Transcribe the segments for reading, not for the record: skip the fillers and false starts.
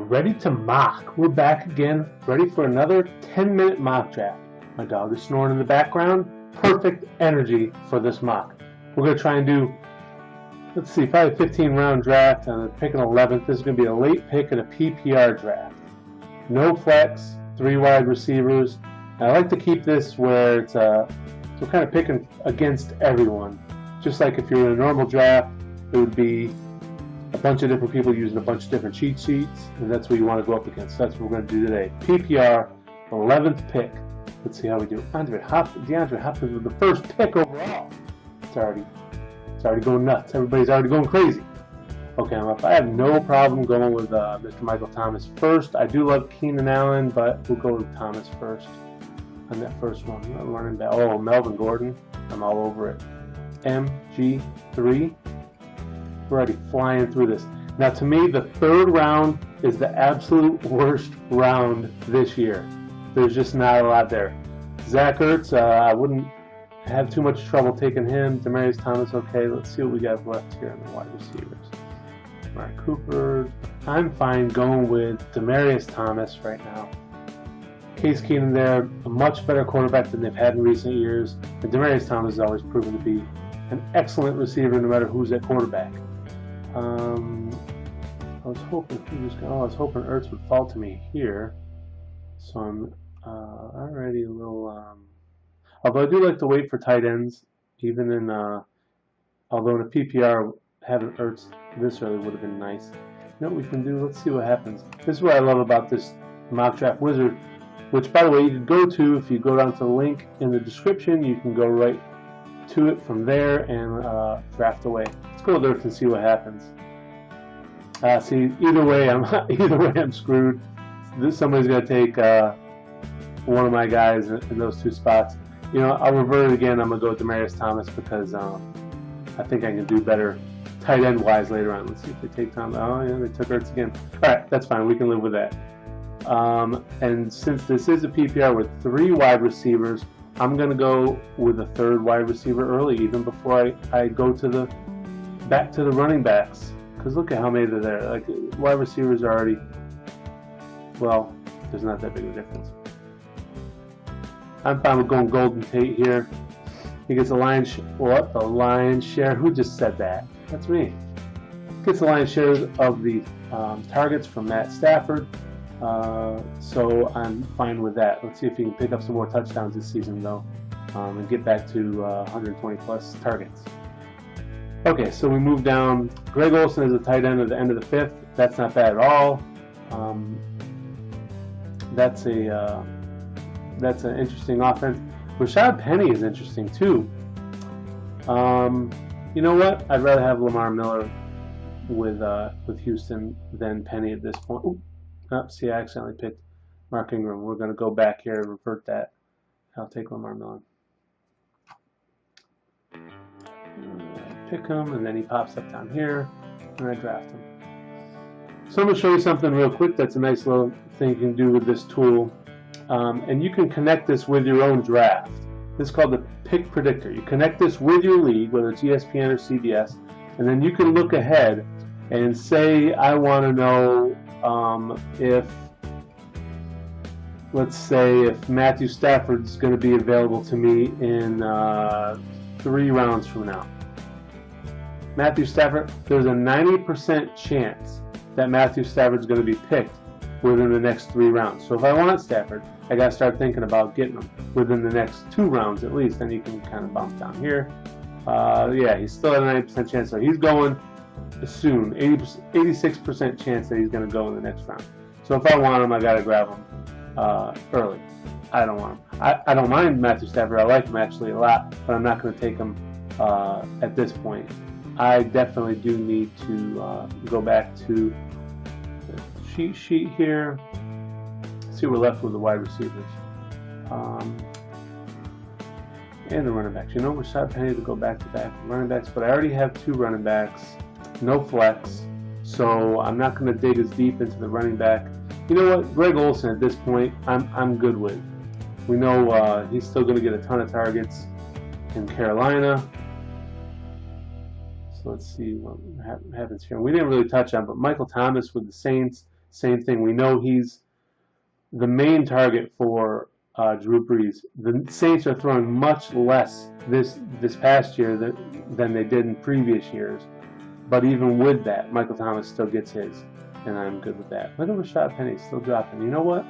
ready to mock. We're back again, ready for another 10-minute mock draft. My dog is snoring in the background. Perfect energy for this mock. We're going to try and do, let's see, probably a 15-round draft on the pick an 11th. This is going to be a late pick in a PPR draft. No flex, 3 wide receivers. I like to keep this where it's we're kind of picking against everyone. Just like if you're in a normal draft, it would be a bunch of different people using a bunch of different cheat sheets, and that's what you want to go up against. That's what we're going to do today. PPR, 11th pick. Let's see how we do. DeAndre Hopkins was the first pick overall. It's already going nuts. Everybody's already going crazy. Okay, I'm up. I have no problem going with Mr. Michael Thomas first. I do love Keenan Allen, but we'll go with Thomas first on that first one. Running back. Oh, Melvin Gordon. I'm all over it. MG3. We're already flying through this. Now, to me, the 3rd round is the absolute worst round this year. There's just not a lot there. Zach Ertz, I wouldn't have too much trouble taking him. Demaryius Thomas, okay. Let's see what we got left here on the wide receivers. Mark Cooper. I'm fine going with Demaryius Thomas right now. Case Keenum there, a much better quarterback than they've had in recent years. And Demaryius Thomas has always proven to be an excellent receiver no matter who's at quarterback. I was hoping Ertz would fall to me here, so I'm already a little. Although I do like to wait for tight ends, even in although in a PPR having Ertz this early would have been nice. You know what we can do? Let's see what happens. This is what I love about this mock draft wizard, which by the way you can go to if you go down to the link in the description. You can go right to it from there and draft away. Let's go there and see what happens. See, either way I'm screwed. Somebody's gonna take one of my guys in those 2 spots. You know, I'll revert it again. I'm gonna go with Demaryius Thomas because I think I can do better tight end wise later on. Let's see if they take Thomas. Oh yeah, they took Ertz again. All right, that's fine. We can live with that. And since this is a PPR with 3 wide receivers, I'm going to go with a 3rd wide receiver early, even before I go to back to the running backs. Because look at how many are there. Like, wide receivers are already, well, there's not that big of a difference. I'm fine with going Golden Tate here. He gets a lion's what? The lion's share? Who just said that? That's me. Gets the lion's share of the targets from Matt Stafford. So I'm fine with that. Let's see if he can pick up some more touchdowns this season, though, and get back to 120 plus targets. Okay, so we move down. Greg Olsen is a tight end at the end of the 5th. That's not bad at all. That's an interesting offense. Rashad Penny is interesting too. You know what? I'd rather have Lamar Miller with Houston than Penny at this point. Ooh. Oh, see, I accidentally picked Mark Ingram. We're going to go back here and revert that. I'll take Lamar Miller. Pick him, and then he pops up down here, and I draft him. So I'm going to show you something real quick. That's a nice little thing you can do with this tool. And you can connect this with your own draft. This is called the Pick Predictor. You connect this with your league, whether it's ESPN or CBS, and then you can look ahead and say, I want to know let's say if Matthew Stafford's going to be available to me in 3 rounds from now. Matthew Stafford, there's a 90% chance that Matthew Stafford's going to be picked within the next 3 rounds. So if I want Stafford, I got to start thinking about getting him within the next 2 rounds at least. Then you can kind of bounce down here. Yeah, he's still at a 90% chance. So he's going soon. 86% chance that he's going to go in the next round. So if I want him, I got to grab him early. I don't want him. I don't mind Matthew Stafford. I like him actually a lot, but I'm not going to take him at this point. I definitely do need to go back to the cheat sheet here. See, we're left with the wide receivers and the running backs. You know, Rashad Penny to go back to back running backs, but I already have 2 running backs, no flex, so I'm not going to dig as deep into the running back. You know what? Greg Olsen at this point, I'm good with. We know he's still going to get a ton of targets in Carolina. So let's see what happens here. We didn't really touch on, but Michael Thomas with the Saints same thing. We know he's the main target for Drew Brees. The Saints are throwing much less this past year than they did in previous years. But even with that, Michael Thomas still gets his, and I'm good with that. Look at Rashad Penny still dropping. You know what?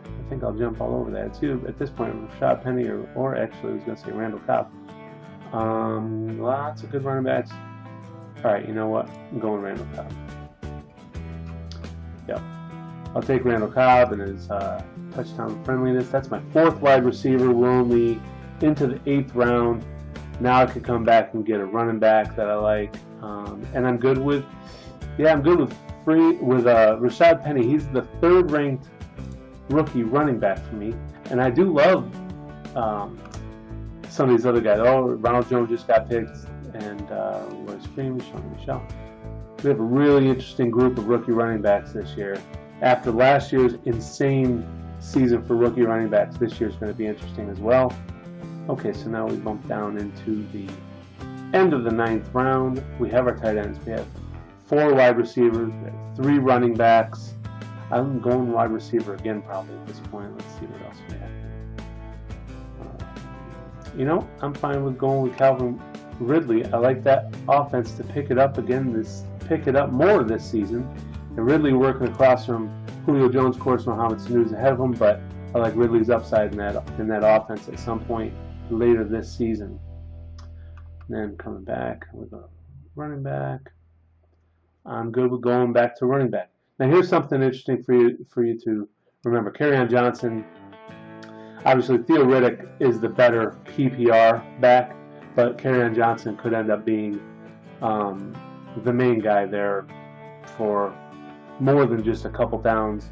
I think I'll jump all over that too. At this point, Rashad Penny or actually I was going to say Randall Cobb. Lots of good running backs. All right, you know what? I'm going Randall Cobb. Yep. I'll take Randall Cobb and his touchdown friendliness. That's my 4th wide receiver. We're only into the 8th round. Now I could come back and get a running back that I like. And I'm good with, Rashad Penny. He's the 3rd ranked rookie running back for me. And I do love some of these other guys. Oh, Ronald Jones just got picked. And where's Freeman, Sean Michelle? We have a really interesting group of rookie running backs this year. After last year's insane season for rookie running backs, this year's going to be interesting as well. Okay, so now we bump down into the end of the 9th round. We have our tight ends. We have 4 wide receivers. We have 3 running backs. I'm going wide receiver again probably at this point. Let's see what else we have. I'm fine with going with Calvin Ridley. I like that offense to pick it up more this season. And Ridley working across from Julio Jones, of course, Mohamed Sanu's ahead of him, but I like Ridley's upside in that offense at some point later this season. And then coming back with a running back. I'm good with going back to running back. Now here's something interesting for you to remember. Kerryon Johnson, obviously Theo Riddick is the better PPR back, but Kerryon Johnson could end up being the main guy there for more than just a couple downs,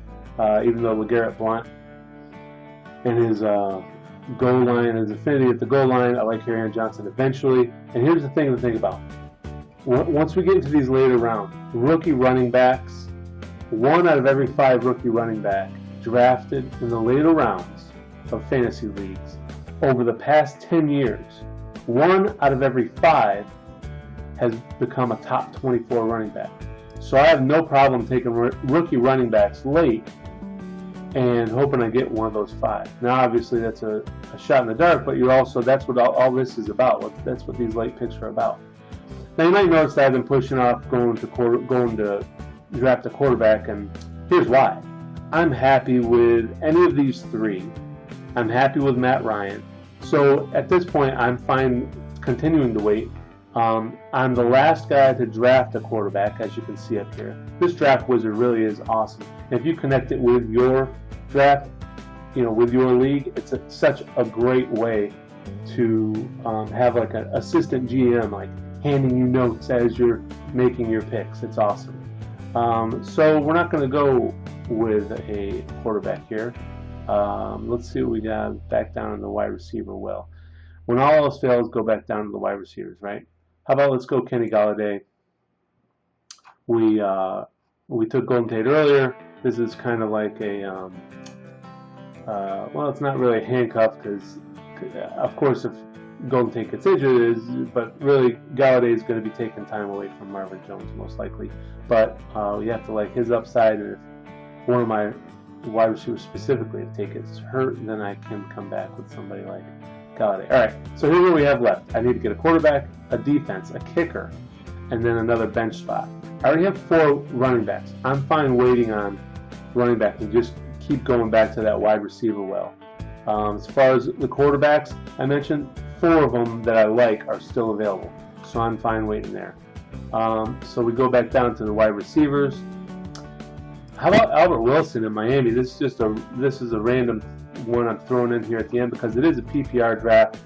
even though LeGarrette Blount and his goal line, his affinity at the goal line, I like Kerryon Johnson eventually. And here's the thing to think about. Once we get into these later rounds, rookie running backs, 1 out of every 5 rookie running back drafted in the later rounds of fantasy leagues over the past 10 years, 1 out of every 5 has become a top 24 running back. So I have no problem taking rookie running backs late and hoping I get one of those 5. Now, obviously, that's a shot in the dark, but that's what all this is about. That's what these late picks are about. Now, you might notice that I've been pushing off going to draft a quarterback, and here's why. I'm happy with any of these 3. I'm happy with Matt Ryan. So at this point, I'm fine continuing to wait. I'm the last guy to draft a quarterback, as you can see up here. This draft wizard really is awesome. And if you connect it with your draft, with your league, it's such a great way to have like an assistant GM, like handing you notes as you're making your picks. It's awesome. So we're not going to go with a quarterback here. Let's see what we got back down in the wide receiver well. When all else fails, go back down to the wide receivers, right? How about let's go Kenny Golladay. We took Golden Tate earlier. This is kind of like a, well, it's not really a handcuff because, of course, if Golden Tate gets injured, but really Golladay is going to be taking time away from Marvin Jones most likely. But you have to like his upside, and if one of my wide receivers specifically, if Tate gets hurt, then I can come back with somebody like Golladay. All right, so here's what we have left. I need to get a quarterback, a defense, a kicker, and then another bench spot. I already have 4 running backs. I'm fine waiting on running back and just keep going back to that wide receiver well. As far as the quarterbacks, I mentioned 4 of them that I like are still available, so I'm fine waiting there. So we go back down to the wide receivers. How about Albert Wilson in Miami? This is a random one I'm throwing in here at the end because it is a PPR draft.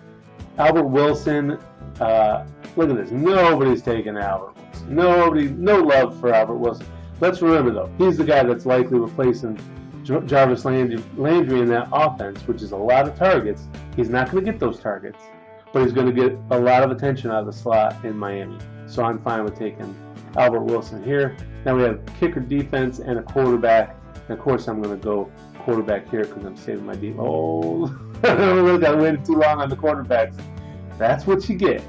Albert Wilson, look at this. Nobody's taking Albert Wilson. No love for Albert Wilson. Let's remember though, he's the guy that's likely replacing Jarvis Landry in that offense, which is a lot of targets. He's not going to get those targets, but he's going to get a lot of attention out of the slot in Miami. So I'm fine with taking Albert Wilson here. Now we have kicker, defense, and a quarterback. And of course, I'm going to go quarterback here because I'm saving my deep. Oh, look, I waited too long on the quarterbacks. That's what you get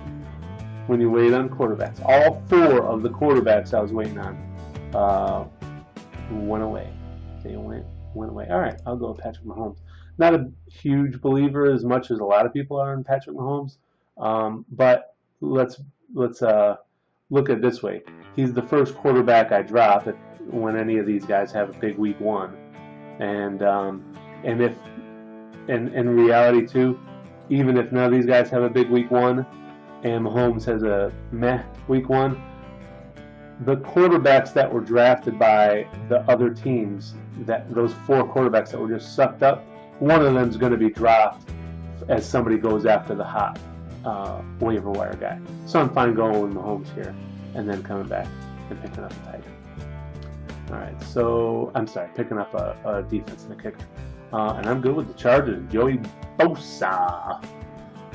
when you wait on quarterbacks. All 4 of the quarterbacks I was waiting on went away. They went away. All right, I'll go with Patrick Mahomes. Not a huge believer as much as a lot of people are in Patrick Mahomes, but let's look at it this way. He's the first quarterback I drop when any of these guys have a big week one, and if in reality too, even if none of these guys have a big week one, and Mahomes has a meh week one, the quarterbacks that were drafted by the other teams, those 4 quarterbacks that were just sucked up, one of them is going to be dropped as somebody goes after the hot waiver wire guy. So I'm fine going with Mahomes here and then coming back and picking up a tight end. All right, so I'm sorry, picking up a defense and a kicker. And I'm good with the Chargers. Joey Bosa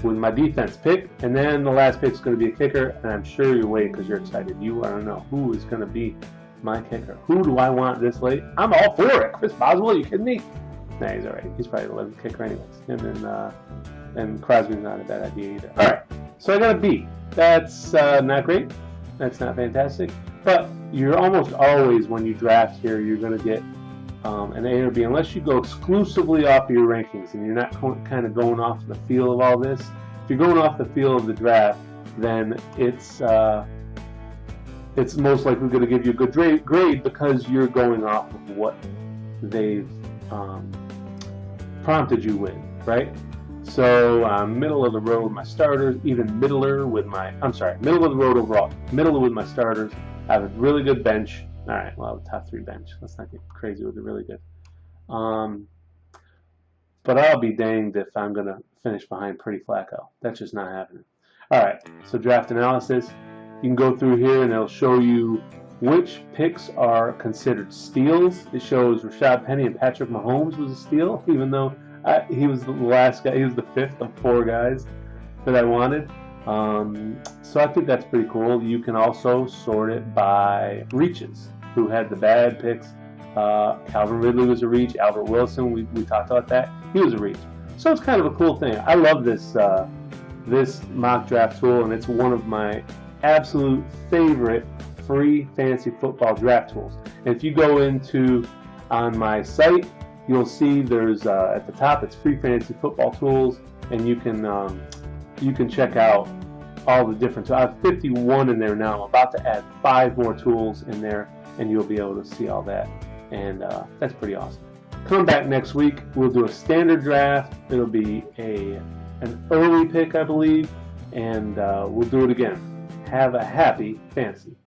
with my defense pick, and then the last pick is going to be a kicker, and I'm sure you're waiting because you're excited. You want to know who is going to be my kicker. Who do I want this late? I'm all for it. Chris Boswell, are you kidding me? Nah, he's all right. He's probably the 11th kicker anyways. And Crosby's not a bad idea either. All right, so I got a B. That's not great. That's not fantastic. But you're almost always, when you draft here, you're going to get an A or B, unless you go exclusively off of your rankings and you're not kind of going off the feel of all this. If you're going off the feel of the draft, then it's most likely going to give you a good grade because you're going off of what they've prompted you with, right? So middle of the road with my starters, even middle of the road overall, middle with my starters. I have a really good bench. All right, well, top 3 bench. Let's not get crazy with the really good. But I'll be danged if I'm going to finish behind Pretty Flacco. That's just not happening. All right, so draft analysis. You can go through here and it'll show you which picks are considered steals. It shows Rashad Penny and Patrick Mahomes was a steal, even though he was the last guy. He was the 5th of 4 guys that I wanted. So I think that's pretty cool. You can also sort it by reaches. Who had the bad picks? Calvin Ridley was a reach. Albert Wilson, we talked about that. He was a reach. So it's kind of a cool thing. I love this this mock draft tool, and it's one of my absolute favorite free fantasy football draft tools. And if you go on my site, you'll see there's at the top it's free fantasy football tools, and you can check out all the different tools. I have 51 in there now. I'm about to add 5 more tools in there, and you'll be able to see all that. And that's pretty awesome. Come back next week. We'll do a standard draft. It'll be an early pick, I believe, and we'll do it again. Have a happy fantasy.